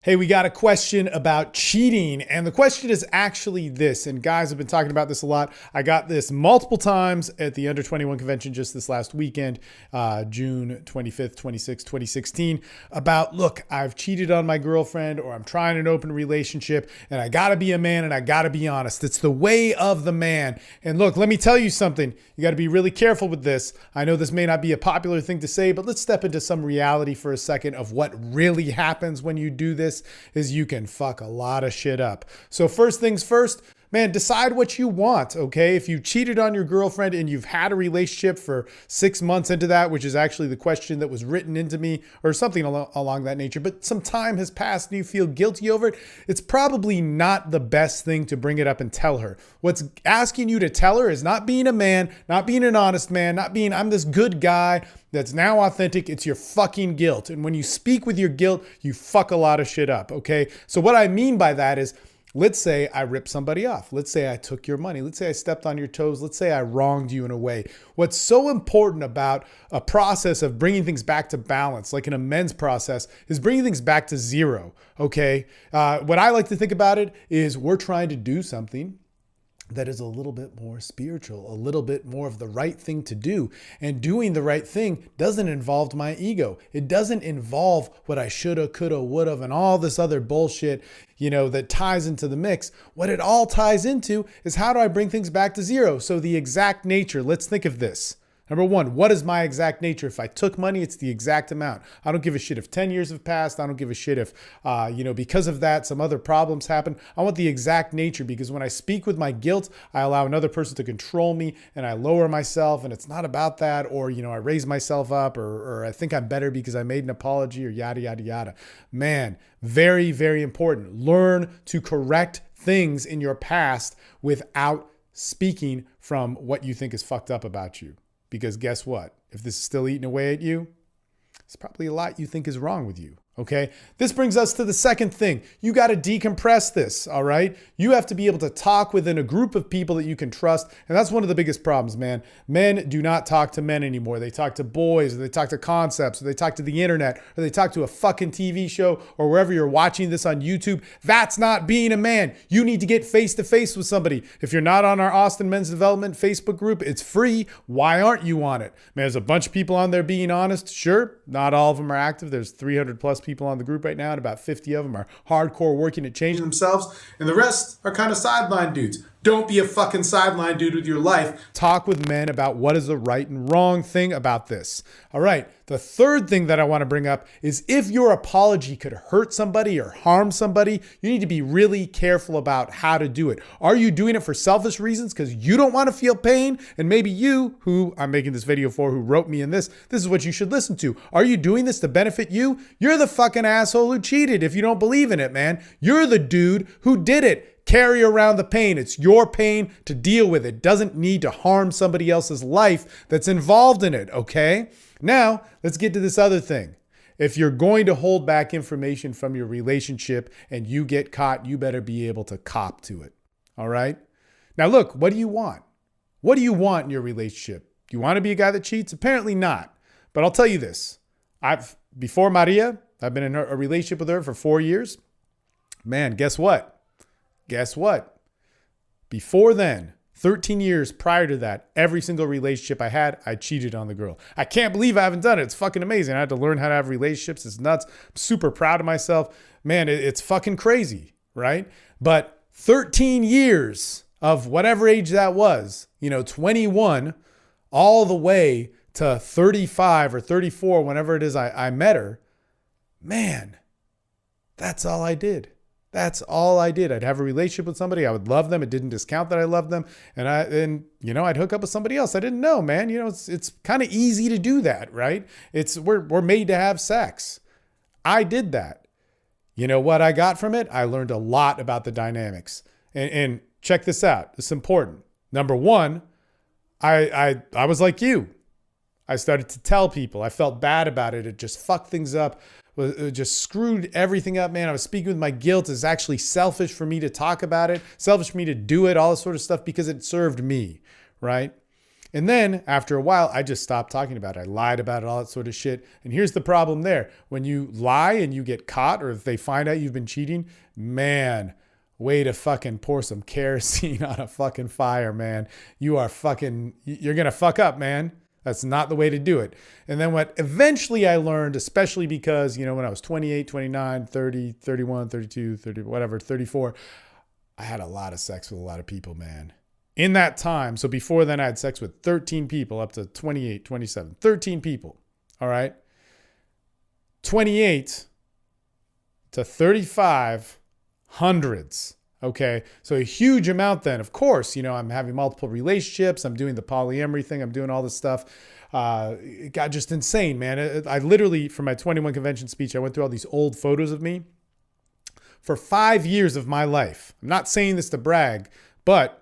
Hey, we got a question about cheating, and the question is actually this, and guys have been talking about this a lot. I got this multiple times at the Under 21 convention just this last weekend, June 25th, 26th, 2016, about, look, I've cheated on my girlfriend, or I'm trying an open relationship, and I gotta be a man, and I gotta be honest. It's the way of the man. And look, let me tell you something. You gotta be really careful with this. I know this may not be a popular thing to say, but let's step into some reality for a second of what really happens when you do this. Is you can fuck a lot of shit up. So first things first, man, decide what you want, okay? If you cheated on your girlfriend and you've had a relationship for 6 months into that, which is actually the question that was written into me or something along that nature, but some time has passed and you feel guilty over it, it's probably not the best thing to bring it up and tell her. What's asking you to tell her is not being a man, not being an honest man, not being, I'm this good guy that's now authentic. It's your fucking guilt. And when you speak with your guilt, you fuck a lot of shit up, okay? So what I mean by that is, let's say I ripped somebody off. Let's say I took your money. Let's say I stepped on your toes. Let's say I wronged you in a way. What's so important about a process of bringing things back to balance, like an amends process, is bringing things back to zero, okay? What I like to think about it is we're trying to do something that is a little bit more spiritual, a little bit more of the right thing to do. And doing the right thing doesn't involve my ego. It doesn't involve what I shoulda, coulda, woulda, and all this other bullshit, that ties into the mix. What it all ties into is, how do I bring things back to zero? So the exact nature, let's think of this. Number one, what is my exact nature? If I took money, it's the exact amount. I don't give a shit if 10 years have passed. I don't give a shit if, because of that, some other problems happen. I want the exact nature, because when I speak with my guilt, I allow another person to control me and I lower myself, and it's not about that. Or, I raise myself up, or I think I'm better because I made an apology, or yada, yada, yada. Man, very, very important. Learn to correct things in your past without speaking from what you think is fucked up about you. Because guess what? If this is still eating away at you, it's probably a lot you think is wrong with you. Okay. This brings us to the second thing. You got to decompress this. All right. You have to be able to talk within a group of people that you can trust. And that's one of the biggest problems, man. Men do not talk to men anymore. They talk to boys, or they talk to concepts, or they talk to the internet, or they talk to a fucking TV show, or wherever you're watching this on YouTube. That's not being a man. You need to get face to face with somebody. If you're not on our Austin Men's Development Facebook group, it's free. Why aren't you on it? Man, there's a bunch of people on there being honest. Sure. Not all of them are active. There's 300 plus people on the group right now, and about 50 of them are hardcore working at changing themselves, and the rest are kind of sideline dudes. Don't be a fucking sideline dude with your life. Talk with men about what is the right and wrong thing about this. All right. The third thing that I want to bring up is, if your apology could hurt somebody or harm somebody, you need to be really careful about how to do it. Are you doing it for selfish reasons because you don't want to feel pain? And maybe you, who I'm making this video for, who wrote me in this is what you should listen to. Are you doing this to benefit you? You're the fucking asshole who cheated if you don't believe in it, man. You're the dude who did it. Carry around the pain. It's your pain to deal with. It doesn't need to harm somebody else's life that's involved in it, okay? Now, let's get to this other thing. If you're going to hold back information from your relationship and you get caught, you better be able to cop to it, all right? Now, look, what do you want? What do you want in your relationship? Do you want to be a guy that cheats? Apparently not. But I'll tell you this. Before Maria, I've been in a relationship with her for 4 years. Man, guess what? Guess what? Before then, 13 years prior to that, every single relationship I had, I cheated on the girl. I can't believe I haven't done it. It's fucking amazing. I had to learn how to have relationships. It's nuts. I'm super proud of myself. Man, it's fucking crazy, right? But 13 years of whatever age that was, 21, all the way to 35 or 34, whenever it is I met her, man, that's all I did. That's all I did. I'd have a relationship with somebody. I would love them. It didn't discount that I loved them. And I'd hook up with somebody else. I didn't know, man. It's kind of easy to do that, right? We're made to have sex. I did that. You know what I got from it? I learned a lot about the dynamics. And check this out. It's important. Number one, I was like you. I started to tell people. I felt bad about it. It just fucked things up. It just screwed everything up, man. I was speaking with my guilt. It's actually selfish for me to talk about it, selfish for me to do it, all this sort of stuff, because it served me, right? And then after a while, I just stopped talking about it. I lied about it, all that sort of shit. And here's the problem there. When you lie and you get caught, or if they find out you've been cheating, man, way to fucking pour some kerosene on a fucking fire, man. You're going to fuck up, man. That's not the way to do it. And then what eventually I learned, especially because, when I was 28, 29, 30, 31, 32, 30, whatever, 34, I had a lot of sex with a lot of people, man. In that time, so before then I had sex with 13 people up to 28, 27, 13 people, all right? 28 to 35, hundreds, okay? So a huge amount then. Of course, I'm having multiple relationships. I'm doing the polyamory thing. I'm doing all this stuff. It got just insane, man. I literally, for my 21 convention speech, I went through all these old photos of me for 5 years of my life. I'm not saying this to brag, but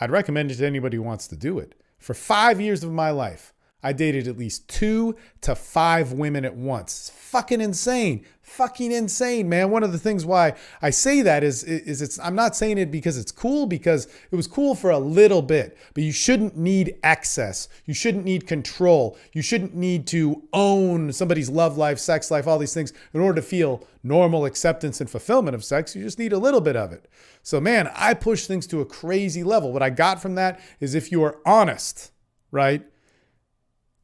I'd recommend it to anybody who wants to do it. For 5 years of my life, I dated at least 2 to 5 women at once. It's fucking insane. Fucking insane, man. One of the things why I say that is I'm not saying it because it's cool, because it was cool for a little bit, but you shouldn't need excess. You shouldn't need control. You shouldn't need to own somebody's love life, sex life, all these things in order to feel normal acceptance and fulfillment of sex. You just need a little bit of it. So man, I push things to a crazy level. What I got from that is if you are honest, right?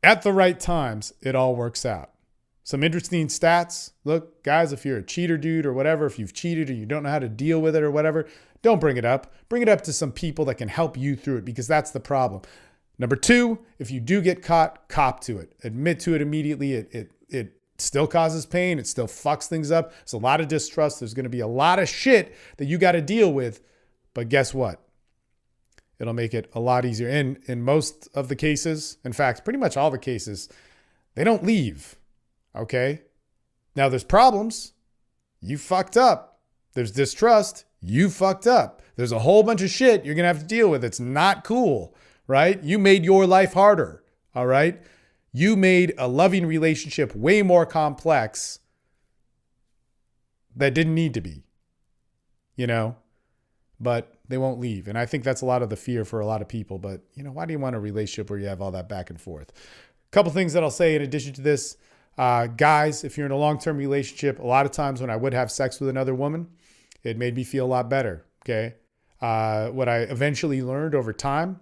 At the right times, it all works out. Some interesting stats. Look, guys, if you're a cheater dude or whatever, if you've cheated or you don't know how to deal with it or whatever, don't bring it up. Bring it up to some people that can help you through it, because that's the problem. Number 2, if you do get caught, cop to it. Admit to it immediately. It still causes pain. It still fucks things up. There's a lot of distrust. There's going to be a lot of shit that you got to deal with. But guess what? It'll make it a lot easier. And in most of the cases, in fact, pretty much all the cases, they don't leave. Okay? Now there's problems. You fucked up. There's distrust. You fucked up. There's a whole bunch of shit you're going to have to deal with. It's not cool, right? You made your life harder. All right? You made a loving relationship way more complex that didn't need to be, but they won't leave. And I think that's a lot of the fear for a lot of people. But, why do you want a relationship where you have all that back and forth? A couple things that I'll say in addition to this. Guys, if you're in a long-term relationship, a lot of times when I would have sex with another woman, it made me feel a lot better. Okay. What I eventually learned over time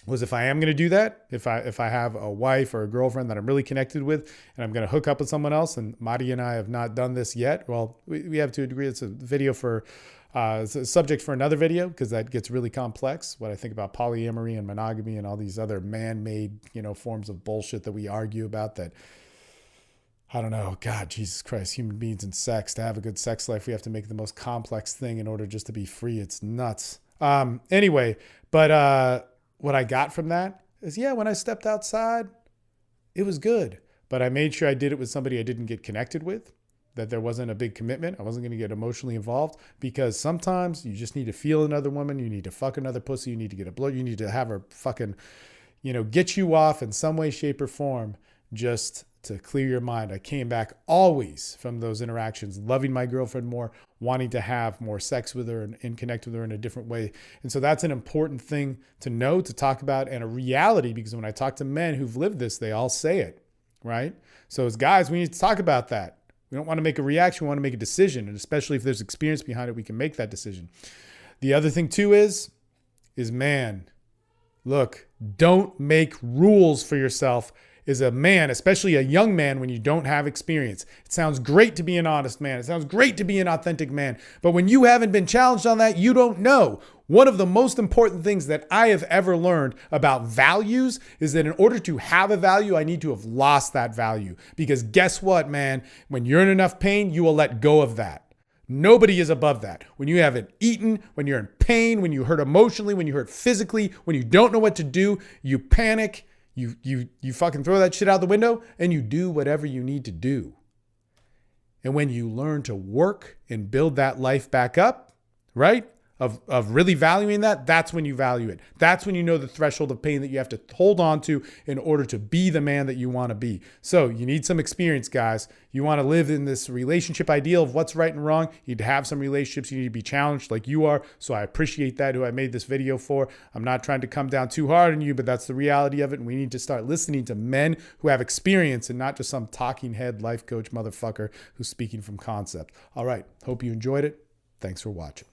was if I am going to do that, if I have a wife or a girlfriend that I'm really connected with and I'm going to hook up with someone else, and Madi and I have not done this yet. Well, we have to a degree. It's a video for, it's a subject for another video, because that gets really complex. What I think about polyamory and monogamy and all these other man-made, forms of bullshit that we argue about that, I don't know. God, Jesus Christ, human beings and sex, to have a good sex life, we have to make the most complex thing in order just to be free. It's nuts. Anyway, but what I got from that is, when I stepped outside, it was good. But I made sure I did it with somebody I didn't get connected with, that there wasn't a big commitment. I wasn't going to get emotionally involved, because sometimes you just need to feel another woman. You need to fuck another pussy. You need to get a blow. You need to have her fucking, get you off in some way, shape, or form, just to clear your mind. I came back always from those interactions, loving my girlfriend more, wanting to have more sex with her and connect with her in a different way. And so that's an important thing to know, to talk about, and a reality, because when I talk to men who've lived this, they all say it, right? So as guys, we need to talk about that. We don't want to make a reaction. We want to make a decision. And especially if there's experience behind it, we can make that decision. The other thing too is man, look, don't make rules for yourself as a man, especially a young man, when you don't have experience. It sounds great to be an honest man. It sounds great to be an authentic man. But when you haven't been challenged on that, you don't know. One of the most important things that I have ever learned about values is that in order to have a value, I need to have lost that value. Because guess what, man? When you're in enough pain, you will let go of that. Nobody is above that. When you haven't eaten, when you're in pain, when you hurt emotionally, when you hurt physically, when you don't know what to do, you panic. You fucking throw that shit out the window and you do whatever you need to do. And when you learn to work and build that life back up, right? of really valuing that, that's when you value it. That's when you know the threshold of pain that you have to hold on to in order to be the man that you want to be. So you need some experience, guys. You want to live in this relationship ideal of what's right and wrong. You need to have some relationships. You need to be challenged like you are. So I appreciate that, who I made this video for. I'm not trying to come down too hard on you, but that's the reality of it. And we need to start listening to men who have experience and not just some talking head life coach motherfucker who's speaking from concept. All right. Hope you enjoyed it. Thanks for watching.